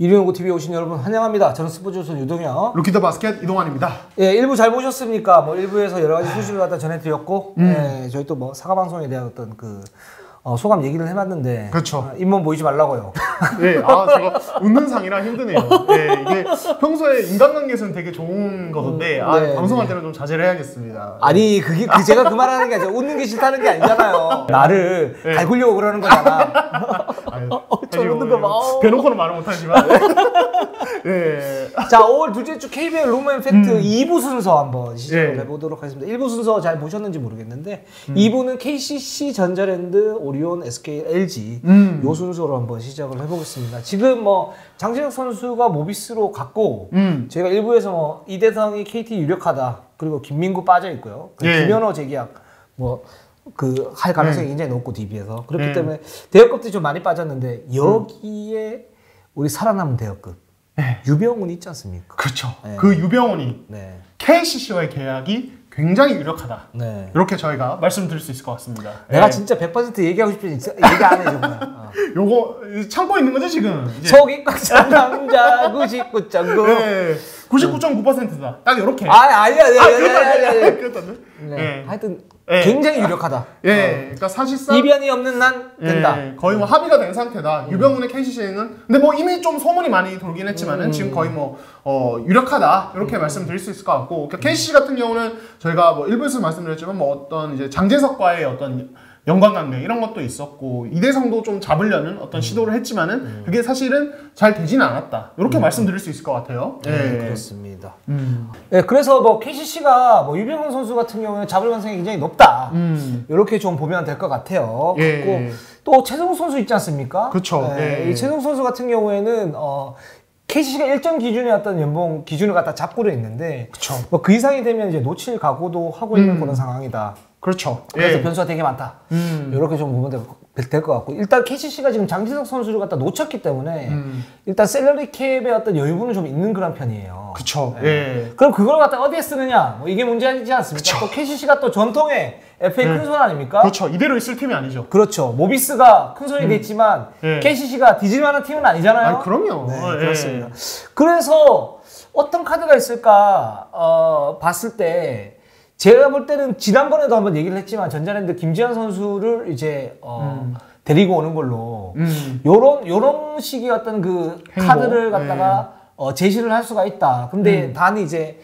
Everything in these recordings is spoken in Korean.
120TV에 오신 여러분 환영합니다. 저는 스포츠조선 유동혁, 루키더 바스켓 이동환입니다. 예, 1부 잘 보셨습니까? 뭐 1부에서 여러 가지 소식을 갖다 전해드렸고, 예, 저희 또 뭐 사과 방송에 대한 어떤 그 소감 얘기를 해봤는데, 그렇죠. 잇몸 보이지 말라고요. 네, 제가 웃는 상이라 힘드네요. 네, 이게 평소에 인간관계에서는 되게 좋은 거던데, 네, 방송할 네. 때는 좀 자제를 해야겠습니다. 아니, 그게 제가 그 말하는 게 아니라 웃는 게 싫다는 게 아니잖아요. 나를 갈구려고 그러는 거잖아. 저 웃는 거 봐. 대놓고는 말을 못하지만. 네. 자, 5월 둘째 주 KBL 룸앤 팩트 2부 순서 한번 시작을 해보도록 하겠습니다. 1부 순서 잘 보셨는지 모르겠는데 2부는 KCC, 전자랜드, 오리온, SK, LG 요 순서로 한번 시작을 해보겠습니다. 지금 뭐 장진혁 선수가 모비스로 갔고 저희가 1부에서 뭐 이대성이 KT 유력하다, 그리고 김민구 빠져 있고요. 김현호 재계약 뭐 할 가능성이 굉장히 높고 DB에서 그렇기 때문에 대역급들이 좀 많이 빠졌는데 여기에 우리 살아남은 대역급 유병훈이 있지 않습니까? 그렇죠. 네. 그 유병훈이 네. KCC와의 계약이 굉장히 유력하다. 네. 이렇게 저희가 말씀드릴 수 있을 것 같습니다. 내가 진짜 100% 얘기하고 싶지 얘기 안 해 정말. 요거 참고 있는 거죠 지금? 속이 꽉 찬 남자 99.9. 네, 99.9%다. 딱 이렇게. 아니야. 그렇다네. 네. 하여튼 굉장히 유력하다. 그러니까 사실상 이변이 없는 난 된다. 거의 뭐 합의가 된 상태다. 유병훈의 KCC는 근데 뭐 이미 좀 소문이 많이 돌긴 했지만은 지금 거의 뭐 유력하다 이렇게 말씀드릴 수 있을 것 같고, 그러니까 KCC 같은 경우는 저희가 뭐 일부에서 말씀드렸지만 뭐 어떤 이제 장재석과의 어떤 연관관계 이런 것도 있었고 이대성도 좀 잡으려는 어떤 시도를 했지만은 그게 사실은 잘 되지는 않았다. 이렇게 말씀드릴 수 있을 것 같아요. 네, 그렇습니다. 네, 그래서 뭐 KCC가 뭐 유병훈 선수 같은 경우는 잡을 가능성이 굉장히 높다. 이렇게 좀 보면 될 것 같아요. 그리고 또 최성욱 선수 있지 않습니까? 그렇죠. 이 최성욱 선수 같은 경우에는 KCC가 일정 기준의 어떤 연봉 기준을 갖다 잡고 있는데, 뭐 그 이상이 되면 이제 놓칠 각오도 하고 있는 그런 상황이다. 그렇죠. 그래서 변수가 되게 많다. 이렇게 좀 보면 될 것 같고, 일단 KCC가 지금 장지석 선수를 갖다 놓쳤기 때문에 일단 샐러리 캡의 어떤 여유분은 좀 있는 그런 편이에요. 그렇죠. 그럼 그걸 갖다 어디에 쓰느냐? 뭐 이게 문제이지 않습니까? 그쵸. 또 KCC가 또 전통의 FA 큰손 아닙니까? 그렇죠. 이대로 있을 팀이 아니죠. 그렇죠. 모비스가 큰손이 됐지만 KCC가 뒤질만한 팀은 아니잖아요. 그럼요. 그렇습니다. 그래서 어떤 카드가 있을까 봤을 때, 제가 볼 때는 지난번에도 한번 얘기를 했지만 전자랜드 김지한 선수를 이제 데리고 오는 걸로 요런 식의 어떤 그 카드를 갖다가 제시를 할 수가 있다. 근데 단 이제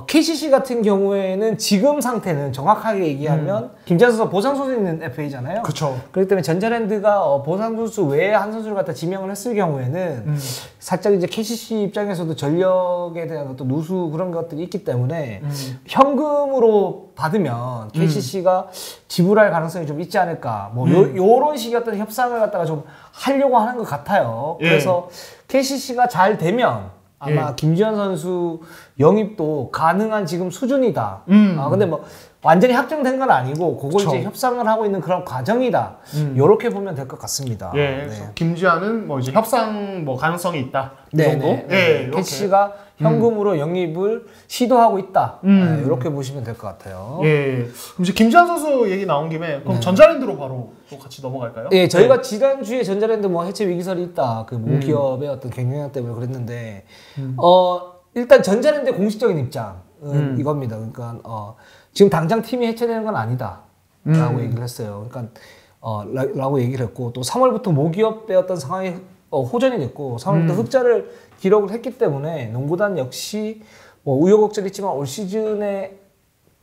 KCC 같은 경우에는 지금 상태는 정확하게 얘기하면 김지한 선수가 보상 선수 있는 FA잖아요. 그렇죠. 그렇기 때문에 전자랜드가 보상 선수 외에 한 선수를 갖다 지명을 했을 경우에는 살짝 이제 KCC 입장에서도 전력에 대한 어떤 누수 그런 것들이 있기 때문에 현금으로 받으면 KCC가 지불할 가능성이 좀 있지 않을까. 뭐 요런 식의 어떤 협상을 갖다가 좀 하려고 하는 것 같아요. 그래서 KCC가 잘 되면 아마 김지현 선수 영입도 가능한 지금 수준이다. 근데 뭐 완전히 확정된 건 아니고 그걸 이제 협상을 하고 있는 그런 과정이다. 요렇게 보면 될 것 같습니다. 그래서 김지한은 뭐 이제 협상 뭐 가능성이 있다. 이 정도. KCC가 현금으로 영입을 시도하고 있다. 이렇게 보시면 될 것 같아요. 그럼 이제 김지한 선수 얘기 나온 김에 그럼 전자랜드로 바로 또 같이 넘어갈까요? 저희가 지난주에 전자랜드 뭐 해체 위기설이 있다. 그 모기업의 어떤 경영력 때문에 그랬는데 일단 전자랜드의 공식적인 입장은 이겁니다. 그러니까 지금 당장 팀이 해체되는 건 아니다. 라고 얘기를 했어요. 그러니까 라고 얘기를 했고, 또 3월부터 모기업의 어떤 상황이 호전이 됐고 3월부터 흑자를 기록을 했기 때문에 농구단 역시 뭐 우여곡절이 있지만 올 시즌에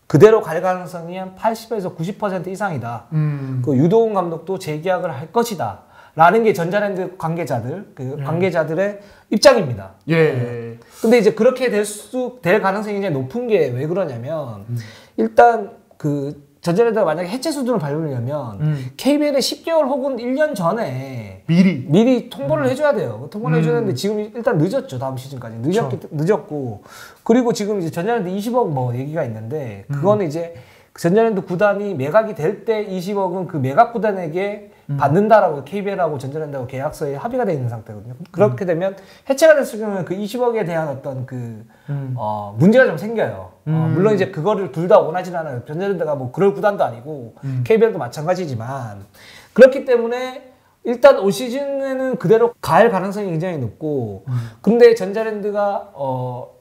그대로 갈 가능성이 한 80에서 90% 이상이다. 그 유도훈 감독도 재계약을 할 것이다. 라는 게 전자랜드 관계자들, 관계자들의 입장입니다. 근데 이제 그렇게 될 가능성이 굉장히 높은 게 왜 그러냐면, 일단 전자랜드가 만약에 해체 수준을 밟으려면 KBL에 10개월 혹은 1년 전에 미리 통보를 해줘야 돼요. 통보를 해줘야 되는데 지금 일단 늦었죠. 다음 시즌까지 늦었고, 그리고 지금 이제 전자랜드 20억 뭐 얘기가 있는데, 그거는 이제 전자랜드 구단이 매각이 될 때 20억은 그 매각 구단에게 받는다라고 KBL하고 전자랜드하고 계약서에 합의가 되어 있는 상태거든요. 그렇게 되면 해체가 됐을 경우는 그 20억에 대한 어떤 문제가 좀 생겨요. 물론 이제 그거를 둘 다 원하지는 않아요. 전자랜드가 뭐 그럴 구단도 아니고 KBL도 마찬가지지만, 그렇기 때문에 일단 올 시즌에는 그대로 갈 가능성이 굉장히 높고 근데 전자랜드가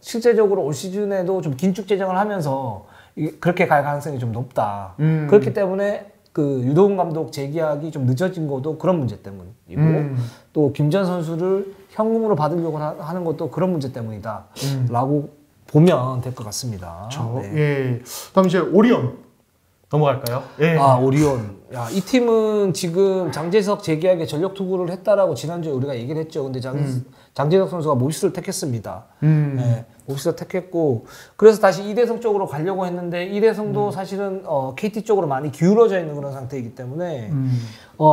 실제적으로 올 시즌에도 좀 긴축 재정을 하면서 그렇게 갈 가능성이 좀 높다. 그렇기 때문에 그 유도훈 감독 재계약이 좀 늦어진 것도 그런 문제 때문이고 또 김지현 선수를 현금으로 받으려고 하는 것도 그런 문제 때문이다 라고 보면 될 것 같습니다. 네. 예. 다음 이제 오리온 넘어갈까요? 예. 아, 오리온. 야, 이 팀은 지금 장재석 재계약에 전력 투구를 했다라고 지난주에 우리가 얘기를 했죠. 근데 장재석 선수가 모비스를 택했습니다. 네, 모비스를 택했고 그래서 다시 이대성 쪽으로 가려고 했는데 이대성도 사실은 KT 쪽으로 많이 기울어져 있는 그런 상태이기 때문에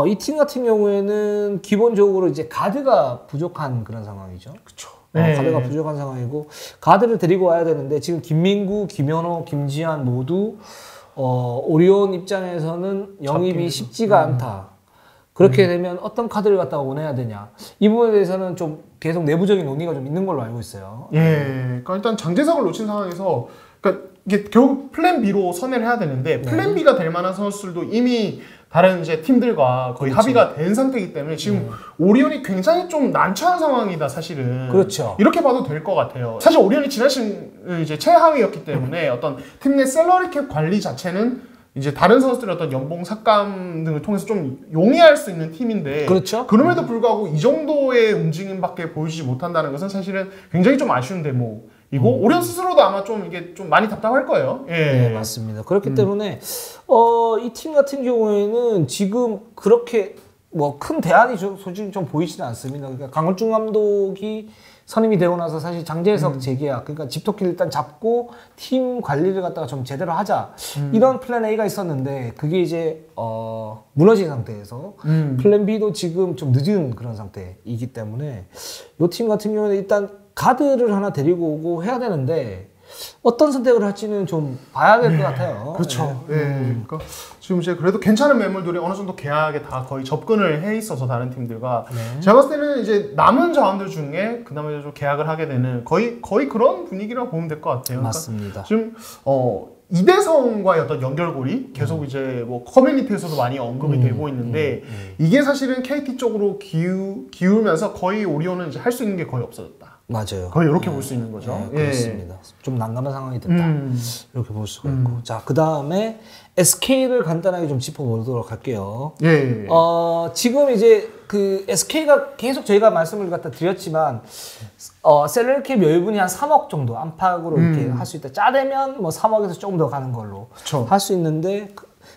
이 팀 같은 경우에는 기본적으로 이제 가드가 부족한 그런 상황이죠. 그렇죠. 가드가 부족한 상황이고 가드를 데리고 와야 되는데 지금 김민구, 김현호, 김지한 모두 오리온 입장에서는 영입이 쉽지가 않다. 그렇게 되면 어떤 카드를 갖다가 원해야 되냐. 이 부분에 대해서는 좀 계속 내부적인 논의가 좀 있는 걸로 알고 있어요. 예. 그러니까 일단 장재석을 놓친 상황에서 그러니까 이게 결국 플랜 B로 선회를 해야 되는데 플랜 B가 될 만한 선수들도 이미 다른 이제 팀들과 거의 합의가 된 상태이기 때문에 지금 오리온이 굉장히 좀 난처한 상황이다 사실은. 그렇죠. 이렇게 봐도 될 것 같아요. 사실 오리온이 지난 시즌 이제 최하위였기 때문에 어떤 팀 내 셀러리 캡 관리 자체는 이제 다른 선수들의 어떤 연봉 삭감 등을 통해서 좀 용이할 수 있는 팀인데 그렇죠. 그럼에도 불구하고 이 정도의 움직임밖에 보여주지 못한다는 것은 사실은 굉장히 좀 아쉬운 대목이고 오리온 스스로도 아마 좀 이게 좀 많이 답답할 거예요. 예. 네, 맞습니다. 그렇기 때문에 이 팀 같은 경우에는 지금 그렇게 뭐 큰 대안이 솔직히 좀 보이지는 않습니다. 그러니까 강원중 감독이 선임이 되고 나서 사실 장재석 재계약, 그러니까 집토끼를 일단 잡고 팀 관리를 갖다가 좀 제대로 하자 이런 플랜 A가 있었는데 그게 이제 무너진 상태에서 플랜 B도 지금 좀 늦은 그런 상태이기 때문에 이 팀 같은 경우는 일단 가드를 하나 데리고 오고 해야 되는데 어떤 선택을 할지는 좀 봐야 될 것 같아요. 그렇죠. 예. 그러니까 지금 이제 그래도 괜찮은 매물들이 어느 정도 계약에 다 거의 접근을 해 있어서 다른 팀들과 제가 봤을 때는 이제 남은 자원들 중에 그나마 좀 계약을 하게 되는 거의 그런 분위기라고 보면 될 것 같아요. 그러니까 맞습니다. 지금 이대성과의 어떤 연결고리 계속 이제 뭐 커뮤니티에서도 많이 언급이 되고 있는데 이게 사실은 KT 쪽으로 기울면서 거의 오리온은 이제 할 수 있는 게 거의 없어졌다. 맞아요. 거의 이렇게 볼 수 있는 거죠. 네, 그렇습니다. 좀 난감한 상황이 됐다. 이렇게 볼 수가 있고. 자, 그 다음에 SK를 간단하게 좀 짚어보도록 할게요. 예. 지금 이제 그 SK가 계속 저희가 말씀을 갖다 드렸지만, 셀러리캡 여유분이 한 3억 정도 안팎으로 이렇게 할 수 있다. 짜내면 뭐 3억에서 조금 더 가는 걸로 할 수 있는데,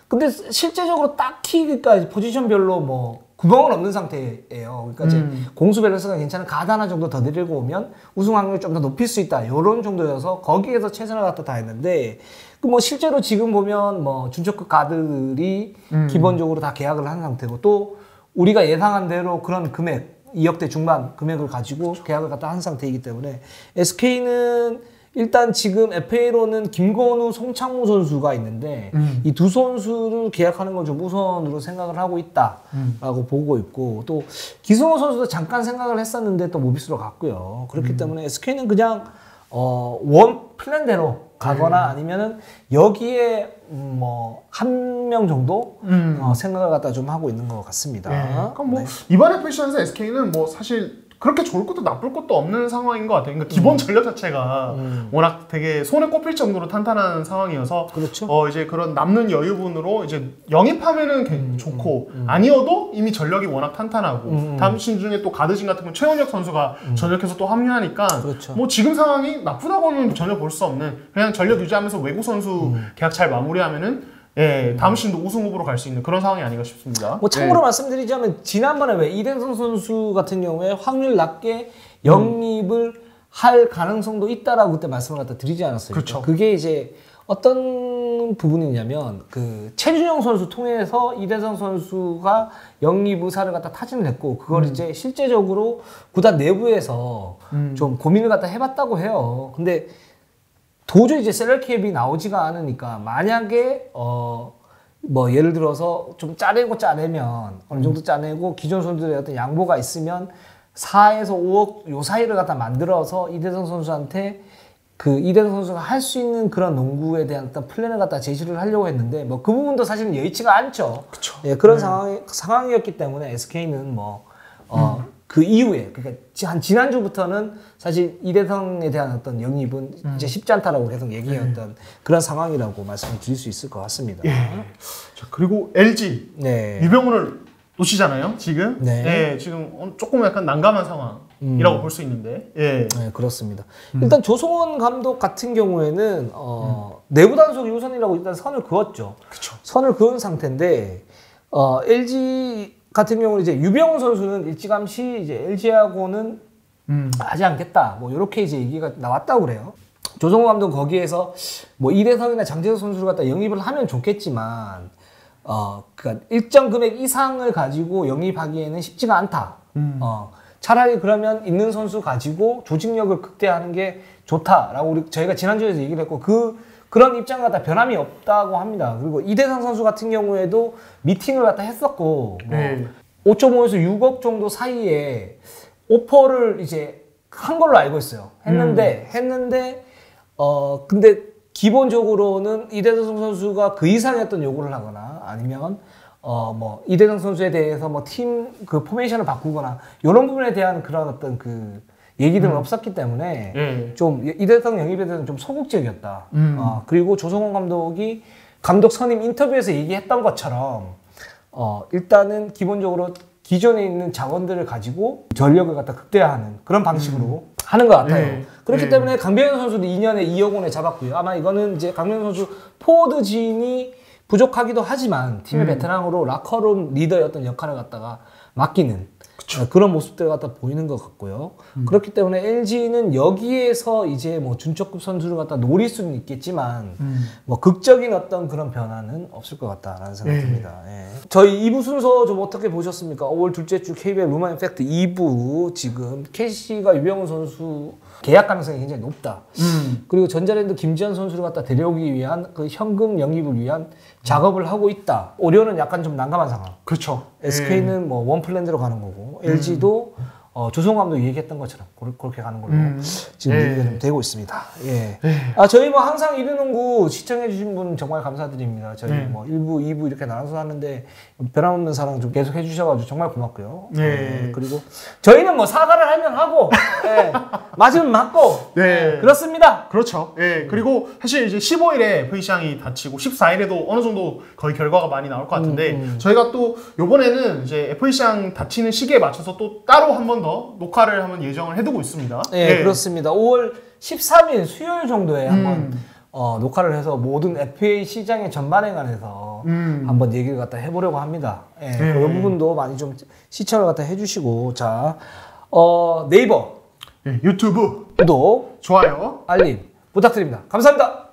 근데 실제적으로 딱히 그러니까 포지션별로 뭐 구멍은 없는 상태예요. 그러니까 이제 공수 밸런스가 괜찮은 가드 하나 정도 더 데리고 오면 우승 확률을 좀 더 높일 수 있다. 이런 정도여서 거기에서 최선을 갖다 다했는데 그 뭐 실제로 지금 보면 뭐 준초급 가드들이 기본적으로 다 계약을 한 상태고 또 우리가 예상한 대로 그런 금액 2억대 중반 금액을 가지고 계약을 갖다 한 상태이기 때문에 SK는 일단 지금 FA로는 김건우, 송창무 선수가 있는데 이 두 선수를 계약하는 걸 좀 우선으로 생각을 하고 있다라고 보고 있고 또 기승호 선수도 잠깐 생각을 했었는데 또 모비스로 갔고요. 그렇기 때문에 SK는 그냥 원 플랜대로 가거나 아니면은 여기에 뭐 한 명 정도 생각을 갖다 좀 하고 있는 것 같습니다. 그러니까 뭐 이번에 패션에서 SK는 뭐 사실 그렇게 좋을 것도 나쁠 것도 없는 상황인 것 같아요. 그러니까 기본 전력 자체가 워낙 되게 손에 꼽힐 정도로 탄탄한 상황이어서 그렇죠. 이제 그런 남는 여유분으로 이제 영입하면은 좋고 아니어도 이미 전력이 워낙 탄탄하고 다음 시즌 중에 또 가드진 같은 건 최원혁 선수가 전역해서 또 합류하니까 그렇죠. 뭐 지금 상황이 나쁘다고는 전혀 볼 수 없는 그냥 전력 유지하면서 외국 선수 계약 잘 마무리하면은 다음 시즌도 우승 후보로 갈 수 있는 그런 상황이 아닌가 싶습니다. 뭐 참고로 말씀드리자면 지난번에 왜 이대성 선수 같은 경우에 확률 낮게 영입을 할 가능성도 있다라고 그때 말씀을 갖다 드리지 않았어요. 그렇죠. 그게 이제 어떤 부분이냐면 그 최준영 선수 통해서 이대성 선수가 영입 의사를 갖다 타진을 했고 그걸 이제 실제적으로 구단 내부에서 좀 고민을 갖다 해봤다고 해요. 근데 도저히 이제 셀러리캡이 나오지가 않으니까 만약에 뭐 예를 들어서 좀 짜내면 어느 정도 짜내고 기존 선수들의 어떤 양보가 있으면 4에서 5억 요 사이를 갖다 만들어서 이대성 선수한테 그 이대성 선수가 할 수 있는 그런 농구에 대한 어떤 플랜을 갖다 제시를 하려고 했는데 뭐 그 부분도 사실은 여의치가 않죠. 그쵸. 예, 그런 상황이었기 때문에 SK는 뭐 그 이후에 그러니까 한 지난주부터는 사실 이대성에 대한 어떤 영입은 이제 쉽지 않다라고 계속 얘기했던 그런 상황이라고 말씀을 드릴 수 있을 것 같습니다. 예. 자, 그리고 LG 네. 유병훈을 놓치잖아요, 지금. 네. 네, 지금 조금 약간 난감한 상황이라고 볼 수 있는데. 예. 네, 그렇습니다. 일단 조성원 감독 같은 경우에는 내부 단속이 우선이라고 일단 선을 그었죠. 그쵸. 선을 그은 상태인데 LG 같은 경우는 이제 유병훈 선수는 일찌감치 이제 LG하고는 하지 않겠다. 뭐 이렇게 이제 얘기가 나왔다고 그래요. 조성호 감독 거기에서 뭐 이대성이나 장재석 선수를 갖다 영입을 하면 좋겠지만 그러니까 일정 금액 이상을 가지고 영입하기에는 쉽지가 않다. 차라리 그러면 있는 선수 가지고 조직력을 극대화하는 게 좋다라고 저희가 지난주에도 얘기를 했고 그런 입장 갖다 변함이 없다고 합니다. 그리고 이대성 선수 같은 경우에도 미팅을 갖다 했었고 뭐 5.5에서 6억 정도 사이에 오퍼를 이제 한 걸로 알고 있어요. 했는데 근데 기본적으로는 이대성 선수가 그 이상의 어떤 요구를 하거나 아니면 뭐 이대성 선수에 대해서 뭐 팀 그 포메이션을 바꾸거나 이런 부분에 대한 그런 어떤 그 얘기들은 없었기 때문에 좀 이대성 영입에 대해서는 좀 소극적이었다. 그리고 조성원 감독이 감독 선임 인터뷰에서 얘기했던 것처럼 일단은 기본적으로 기존에 있는 자원들을 가지고 전력을 갖다 극대화하는 그런 방식으로 하는 것 같아요. 그렇기 때문에 강병현 선수도 2년에 2억 원에 잡았고요. 아마 이거는 이제 강병현 선수 포워드진이 부족하기도 하지만 팀의 베테랑으로 라커룸 리더의 어떤 역할을 갖다가 맡기는 그런 모습들을 갖다 보이는 것 같고요. 그렇기 때문에 LG는 여기에서 이제 뭐 준척급 선수를 갖다 노릴 수는 있겠지만 뭐 극적인 어떤 그런 변화는 없을 것 같다라는 생각이 듭니다. 예. 저희 2부 순서 좀 어떻게 보셨습니까? 5월 둘째 주 KBL 루마 임팩트 2부 지금 KC가 유병훈 선수 계약 가능성이 굉장히 높다. 그리고 전자랜드 김지현 선수를 갖다 데려오기 위한 그 현금 영입을 위한 작업을 하고 있다. 오리온은 약간 좀 난감한 상황. 그렇죠. SK는 뭐 원플랜대로 가는 거고 LG도 조성호 감독이 얘기했던 것처럼 그렇게 가는 걸로 지금 얘기가 좀 되고 있습니다. 예. 저희 뭐 항상 이르농구 시청해주신 분 정말 감사드립니다. 저희 뭐 1부, 2부 이렇게 나눠서 하는데 변함없는 사랑 좀 계속 해주셔가지고 정말 고맙고요. 그리고 저희는 뭐 사과를 하면 하고, 맞으면 맞고, 그렇습니다. 그렇죠. 예. 그리고 사실 이제 15일에 V시장이 닫히고 14일에도 어느 정도 거의 결과가 많이 나올 것 같은데 저희가 또 요번에는 이제 V시장 닫히는 시기에 맞춰서 또 따로 한 번 더 녹화를 한번 예정을 해두고 있습니다. 네, 그렇습니다. 5월 13일 수요일 정도에 한번 녹화를 해서 모든 FA 시장의 전반에 관해서 한번 얘기를 갖다 해보려고 합니다. 그런 부분도 많이 좀 시청을 갖다 해주시고 자 네이버 유튜브 구독 좋아요 알림 부탁드립니다. 감사합니다.